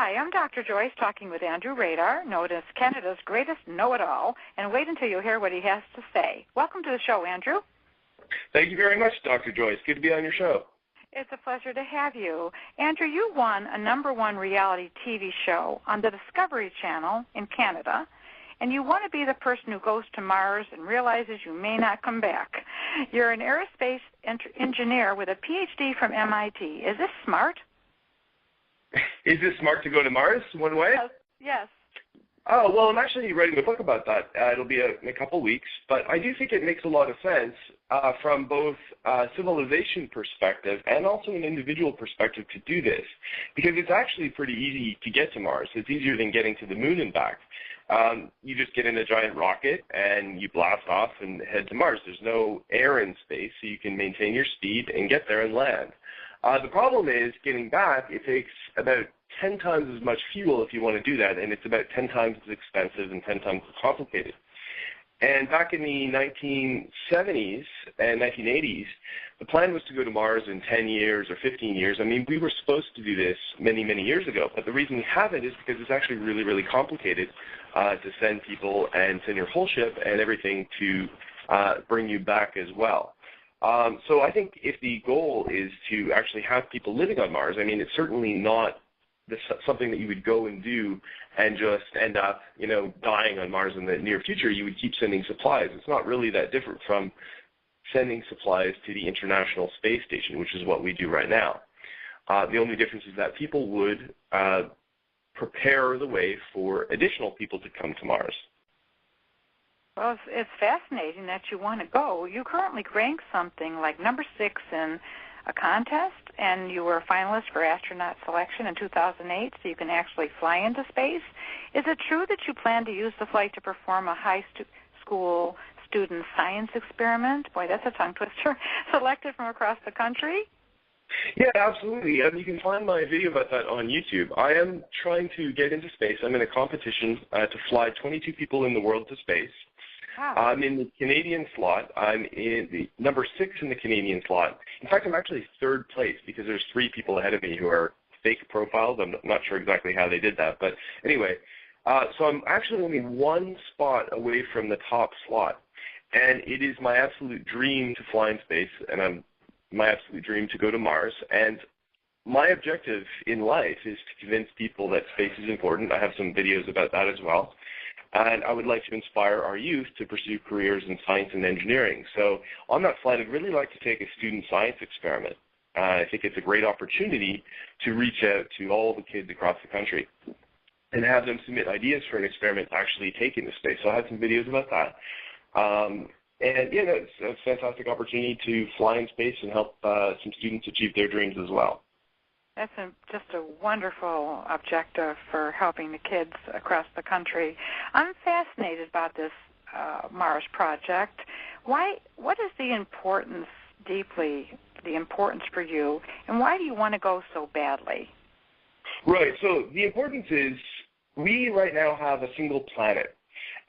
Hi, I'm Dr. Joyce talking with Andrew Radar, known as Canada's greatest know-it-all, and wait until you hear what he has to say. Welcome to the show, Andrew. Thank you very much, Dr. Joyce. Good to be on your show. It's a pleasure to have you. Andrew, you won a #1 reality TV show on the Discovery Channel in Canada, and you want to be the person who goes to Mars and realizes you may not come back. You're an aerospace engineer with a PhD from MIT. Is this smart? Is it smart to go to Mars one way? Yes. Oh, well, I'm actually writing a book about that. It'll be in a couple weeks, but I do think it makes a lot of sense from both a civilization perspective and also an individual perspective to do this, because it's actually pretty easy to get to Mars. It's easier than getting to the moon and back. You just get in a giant rocket and you blast off and head to Mars. There's no air in space, so you can maintain your speed and get there and land. The problem is getting back, it takes about 10 times as much fuel if you want to do that, and it's about 10 times as expensive and 10 times as complicated. And back in the 1970s and 1980s, the plan was to go to Mars in 10 years or 15 years. I mean, we were supposed to do this many, many years ago, but the reason we haven't is because it's actually really, really complicated to send people and send your whole ship and everything to bring you back as well. So I think if the goal is to actually have people living on Mars, I mean, it's certainly not something that you would go and do and just end up, dying on Mars in the near future. You would keep sending supplies. It's not really that different from sending supplies to the International Space Station, which is what we do right now. The only difference is that people would prepare the way for additional people to come to Mars. Well, it's fascinating that you want to go. You currently rank something like #6 in a contest, and you were a finalist for astronaut selection in 2008, so you can actually fly into space. Is it true that you plan to use the flight to perform a high school student science experiment? Boy, that's a tongue twister. Selected from across the country? Yeah, absolutely. You can find my video about that on YouTube. I am trying to get into space. I'm in a competition to fly 22 people in the world to space. Wow. I'm in the Canadian slot. I'm in the #6 in the Canadian slot. In fact, I'm actually third place because there's 3 people ahead of me who are fake profiles. I'm not sure exactly how they did that. But anyway, so I'm actually only 1 spot away from the top slot. And it is my absolute dream to fly in space, and my absolute dream to go to Mars. And my objective in life is to convince people that space is important. I have some videos about that as well. And I would like to inspire our youth to pursue careers in science and engineering. So on that flight, I'd really like to take a student science experiment. I think it's a great opportunity to reach out to all the kids across the country and have them submit ideas for an experiment to actually take into space. So I have some videos about that. And yeah, it's a fantastic opportunity to fly in space and help some students achieve their dreams as well. That's just a wonderful objective for helping the kids across the country. I'm fascinated about this Mars project. What is the importance for you, and why do you want to go so badly? Right, so the importance is we right now have a single planet.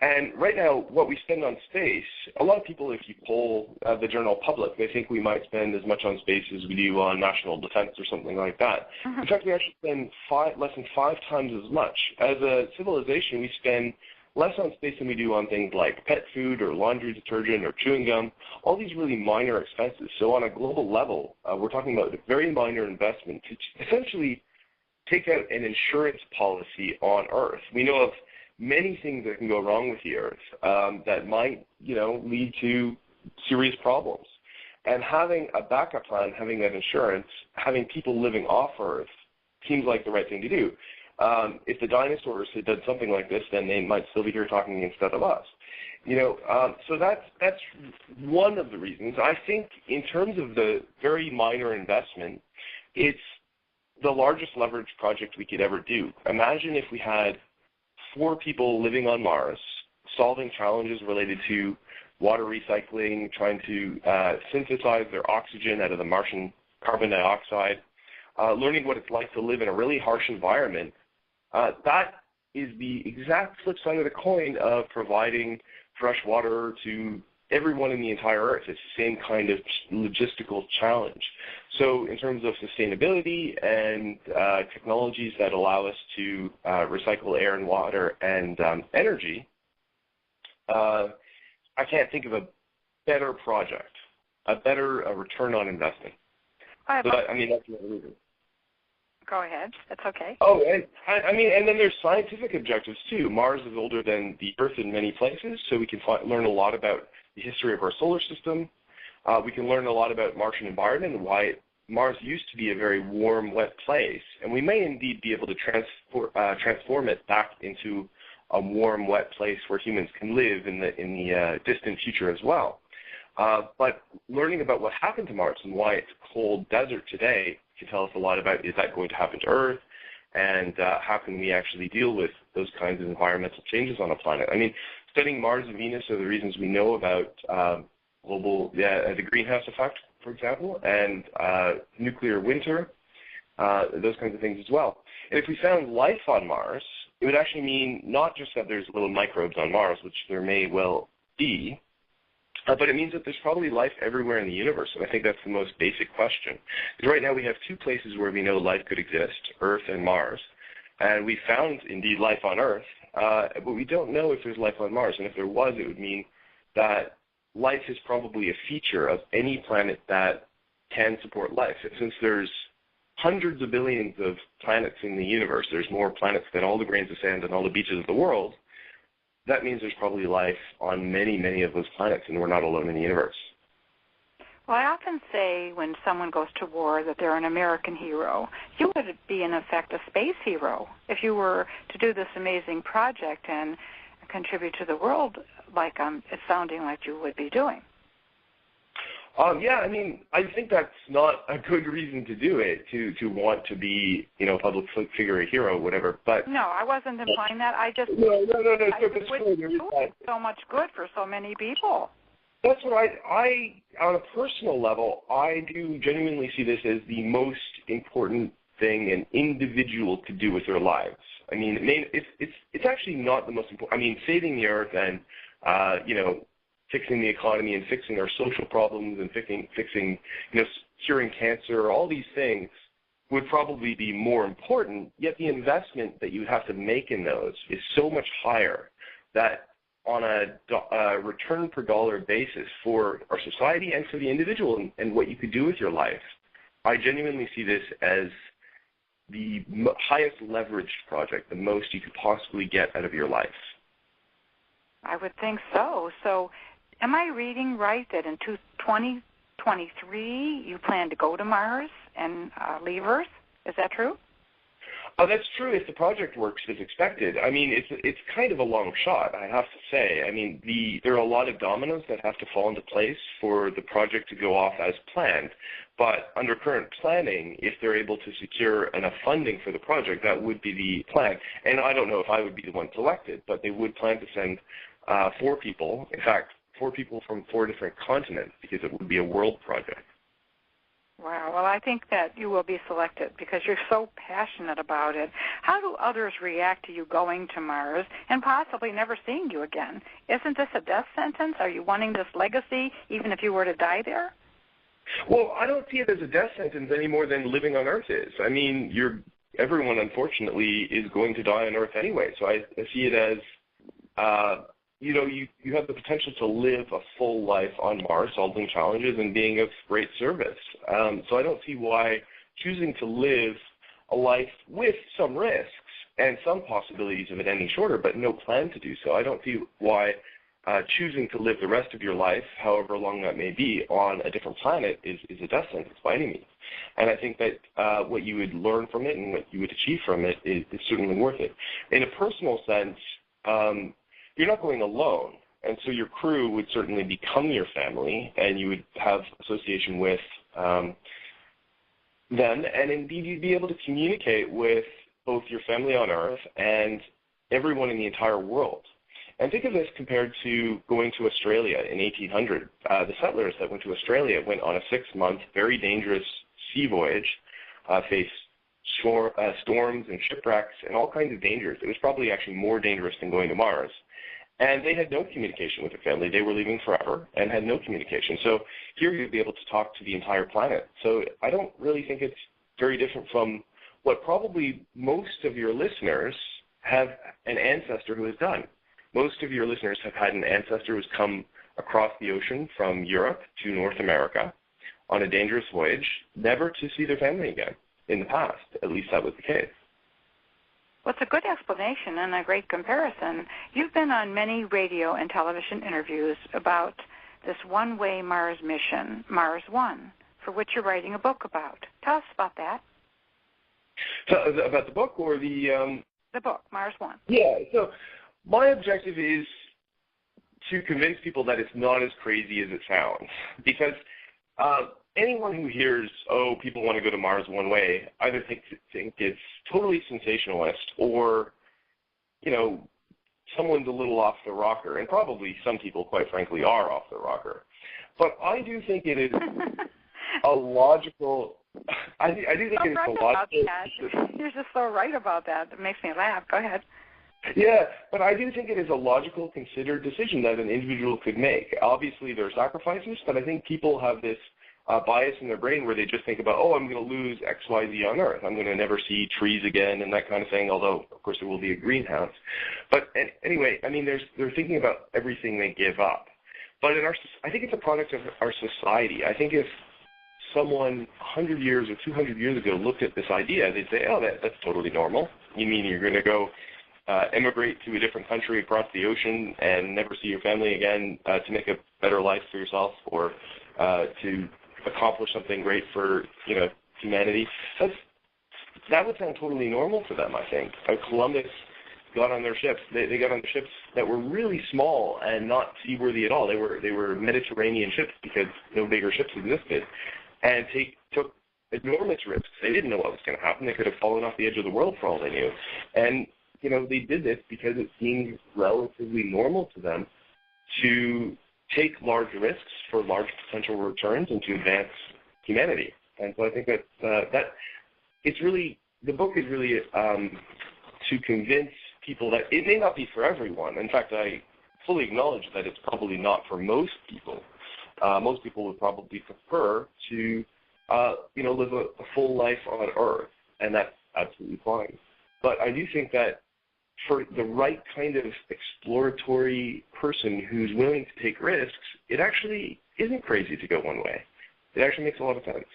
And right now, what we spend on space, a lot of people, if you poll the general public, they think we might spend as much on space as we do on national defense or something like that. In fact, we actually spend less than 5 times as much. As a civilization, we spend less on space than we do on things like pet food or laundry detergent or chewing gum, all these really minor expenses. So on a global level, we're talking about a very minor investment to essentially take out an insurance policy on Earth. We know of many things that can go wrong with the Earth that might, lead to serious problems. And having a backup plan, having that insurance, having people living off Earth seems like the right thing to do. If the dinosaurs had done something like this, then they might still be here talking instead of us. So that's one of the reasons. I think in terms of the very minor investment, it's the largest leverage project we could ever do. Imagine if we had 4 people living on Mars, solving challenges related to water recycling, trying to synthesize their oxygen out of the Martian carbon dioxide, learning what it's like to live in a really harsh environment. That is the exact flip side of the coin of providing fresh water to everyone in the entire Earth. It's the same kind of logistical challenge. So in terms of sustainability and technologies that allow us to recycle air and water and energy, I can't think of a better project, a better return on investment. That's another reason. Go ahead. That's okay. Oh, and and then there's scientific objectives too. Mars is older than the Earth in many places, so we can learn a lot about the history of our solar system. We can learn a lot about Martian environment and why Mars used to be a very warm, wet place, and we may indeed be able to transform it back into a warm, wet place where humans can live in the distant future as well. But learning about what happened to Mars and why it's a cold desert today can tell us a lot about, is that going to happen to Earth, and how can we actually deal with those kinds of environmental changes on a planet. I mean, studying Mars and Venus are the reasons we know about the greenhouse effect, for example, and nuclear winter, those kinds of things as well. And if we found life on Mars, it would actually mean not just that there's little microbes on Mars, which there may well be, but it means that there's probably life everywhere in the universe, and I think that's the most basic question. Because right now we have two places where we know life could exist, Earth and Mars, and we found, indeed, life on Earth, but we don't know if there's life on Mars, and if there was, it would mean that life is probably a feature of any planet that can support life. And since there's hundreds of billions of planets in the universe, there's more planets than all the grains of sand and all the beaches of the world, that means there's probably life on many, many of those planets, and we're not alone in the universe. Well, I often say when someone goes to war that they're an American hero. You would be, in effect, a space hero if you were to do this amazing project and contribute to the world like it's sounding like you would be doing. Yeah, I mean, I think that's not a good reason to do it, to want to be, a public figure, a hero, whatever. But no, I wasn't implying that. I just no. So much good for so many people. That's what I on a personal level, I do genuinely see this as the most important thing an individual could do with their lives. I mean, it's actually not the most important. I mean, saving the Earth and fixing the economy and fixing our social problems and fixing curing cancer, all these things would probably be more important, yet the investment that you have to make in those is so much higher that on a return per dollar basis for our society and for the individual and what you could do with your life, I genuinely see this as the highest leveraged project, the most you could possibly get out of your life. I would think so. So am I reading right that in 2023 you plan to go to Mars and leave Earth? Is that true? Oh, that's true if the project works as expected. I mean, it's kind of a long shot, I have to say. I mean, there are a lot of dominoes that have to fall into place for the project to go off as planned. But under current planning, if they're able to secure enough funding for the project, that would be the plan. And I don't know if I would be the one selected, but they would plan to send 4 people, in fact, 4 people from 4 different continents, because it would be a world project. Wow. Well, I think that you will be selected because you're so passionate about it. How do others react to you going to Mars and possibly never seeing you again? Isn't this a death sentence? Are you wanting this legacy even if you were to die there? Well, I don't see it as a death sentence any more than living on Earth is. I mean, everyone, unfortunately, is going to die on Earth anyway. So I see it as you have the potential to live a full life on Mars, solving challenges and being of great service. So I don't see why choosing to live a life with some risks and some possibilities of it ending shorter, but no plan to do so. I don't see why choosing to live the rest of your life, however long that may be, on a different planet is a death sentence by any means. And I think that what you would learn from it and what you would achieve from it is certainly worth it. In a personal sense, you're not going alone, and so your crew would certainly become your family, and you would have association with them, and indeed you'd be able to communicate with both your family on Earth and everyone in the entire world. And think of this compared to going to Australia in 1800. The settlers that went to Australia went on a 6-month, very dangerous sea voyage, faced storms and shipwrecks and all kinds of dangers. It was probably actually more dangerous than going to Mars. And they had no communication with their family. They were leaving forever and had no communication. So here you'd be able to talk to the entire planet. So I don't really think it's very different from what probably most of your listeners have an ancestor who has done. Most of your listeners have had an ancestor who's come across the ocean from Europe to North America on a dangerous voyage, never to see their family again. In the past, at least that was the case. Well, it's a good explanation and a great comparison. You've been on many radio and television interviews about this one-way Mars mission, Mars One, for which you're writing a book about. Tell us about that. So, about the book or the... The book, Mars One. Yeah, so my objective is to convince people that it's not as crazy as it sounds. Because anyone who hears, oh, people want to go to Mars one way, either think it's totally sensationalist or, you know, someone's a little off the rocker. And probably some people, quite frankly, are off the rocker. But I do think it is a logical... I do think it's a logical... You're just so right about that. It makes me laugh. Go ahead. Yeah, but I do think it is a logical, considered decision that an individual could make. Obviously, there are sacrifices, but I think people have this bias in their brain where they just think about, oh, I'm going to lose X, Y, Z on Earth. I'm going to never see trees again and that kind of thing, although, of course, there will be a greenhouse. But anyway, I mean, they're thinking about everything they give up. But I think it's a product of our society. I think if someone 100 years or 200 years ago looked at this idea, they'd say, oh, that's totally normal. You mean you're going to go emigrate to a different country across the ocean and never see your family again to make a better life for yourself or to accomplish something great for, you know, humanity? That would sound totally normal for them, I think. Columbus got on their ships. They got on ships that were really small and not seaworthy at all. They were Mediterranean ships because no bigger ships existed, and took enormous risks. They didn't know what was going to happen. They could have fallen off the edge of the world for all they knew. And, you know, they did this because it seemed relatively normal to them to take large risks for large potential returns and to advance humanity. And so I think that it's really, the book is really to convince people that it may not be for everyone. In fact, I fully acknowledge that it's probably not for most people. Most people would probably prefer to, you know, live a full life on Earth, and that's absolutely fine. But I do think that for the right kind of exploratory person who's willing to take risks, it actually isn't crazy to go one way. It actually makes a lot of sense.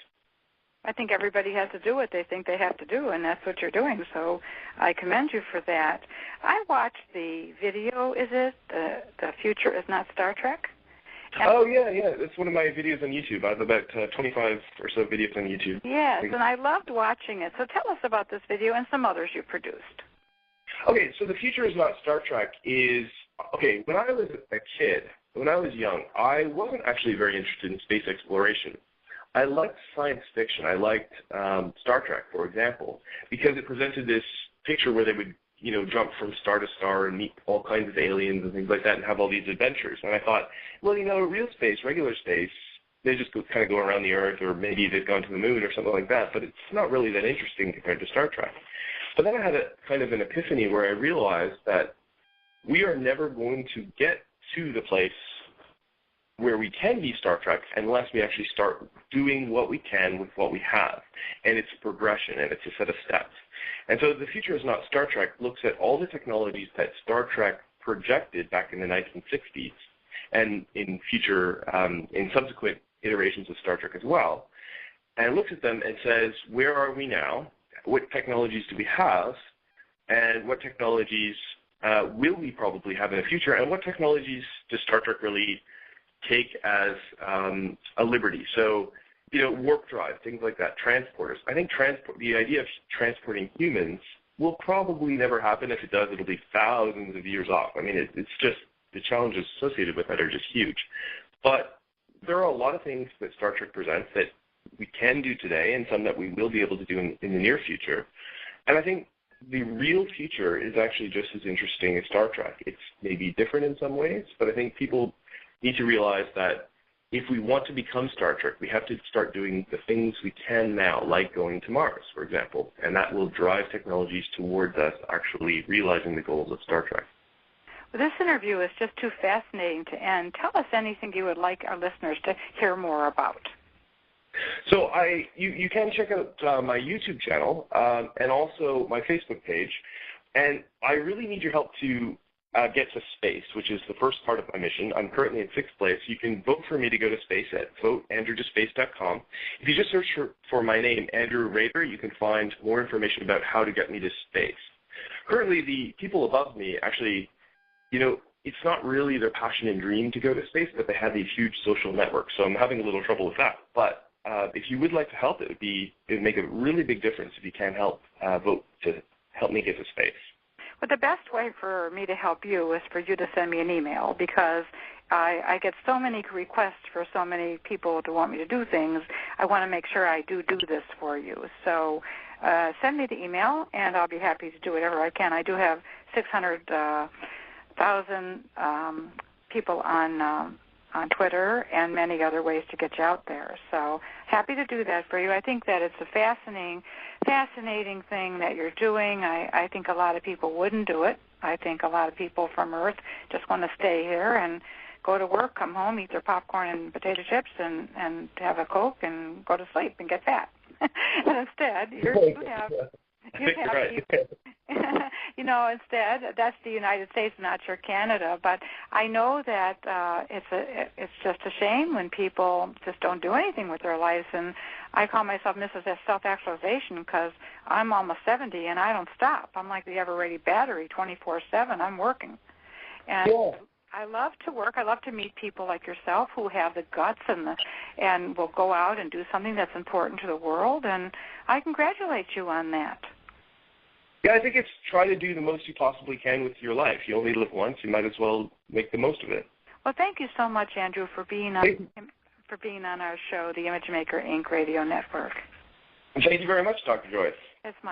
I think everybody has to do what they think they have to do, and that's what you're doing, so I commend you for that. I watched the video, is it? The Future is Not Star Trek? And oh, yeah. That's one of my videos on YouTube. I have about 25 or so videos on YouTube. Yes, and I loved watching it. So tell us about this video and some others you produced. Okay, so The Future is Not Star Trek is, okay, when I was a kid, when I was young, I wasn't actually very interested in space exploration. I liked science fiction. I liked Star Trek, for example, because it presented this picture where they would, you know, jump from star to star and meet all kinds of aliens and things like that and have all these adventures. And I thought, well, you know, real space, regular space, they just kind of go around the Earth, or maybe they've gone to the moon or something like that, but it's not really that interesting compared to Star Trek. But then I had a kind of an epiphany where I realized that we are never going to get to the place where we can be Star Trek unless we actually start doing what we can with what we have. And it's a progression, and it's a set of steps. And so The Future is Not Star Trek looks at all the technologies that Star Trek projected back in the 1960s and in subsequent iterations of Star Trek as well, and looks at them and says, where are we now? What technologies do we have? And what technologies will we probably have in the future? And what technologies does Star Trek really take as a liberty? So, you know, warp drive, things like that, transporters. I think the idea of transporting humans will probably never happen. If it does, it'll be thousands of years off. I mean, it's just, the challenges associated with that are just huge. But there are a lot of things that Star Trek presents that we can do today and some that we will be able to do in the near future. And I think the real future is actually just as interesting as Star Trek. It's maybe different in some ways, but I think people need to realize that if we want to become Star Trek, we have to start doing the things we can now, like going to Mars, for example, and that will drive technologies towards us actually realizing the goals of Star Trek. This interview is just too fascinating to end. Tell us anything you would like our listeners to hear more about. So you can check out my YouTube channel and also my Facebook page. And I really need your help to get to space, which is the first part of my mission. I'm currently in 6th place. You can vote for me to go to space at voteandrewtospace.com. If you just search for my name, Andrew Rader, you can find more information about how to get me to space. Currently, the people above me actually, it's not really their passion and dream to go to space, but they have these huge social networks. So I'm having a little trouble with that. But if you would like to help, it would make a really big difference if you can help vote to help me get to space. Well, the best way for me to help you is for you to send me an email, because I get so many requests for so many people to want me to do things. I want to make sure I do this for you. So send me the email, and I'll be happy to do whatever I can. I do have 600,000 people on Twitter and many other ways to get you out there. So happy to do that for you. I think that it's a fascinating thing that you're doing. I think a lot of people wouldn't do it. I think a lot of people from Earth just want to stay here and go to work, come home, eat their popcorn and potato chips, and have a Coke and go to sleep and get fat. And instead, you have instead, that's the United States, not your Canada. But I know that it's just a shame when people just don't do anything with their lives. And I call myself Mrs. Self-Actualization because I'm almost 70 and I don't stop. I'm like the ever-ready battery, 24/7. I'm working. And I love to work. I love to meet people like yourself who have the guts and will go out and do something that's important to the world. And I congratulate you on that. Yeah, I think it's try to do the most you possibly can with your life. You only live once. You might as well make the most of it. Well, thank you so much, Andrew, for being on our show, the Image Maker Inc. Radio Network. Thank you very much, Dr. Joyce. It's my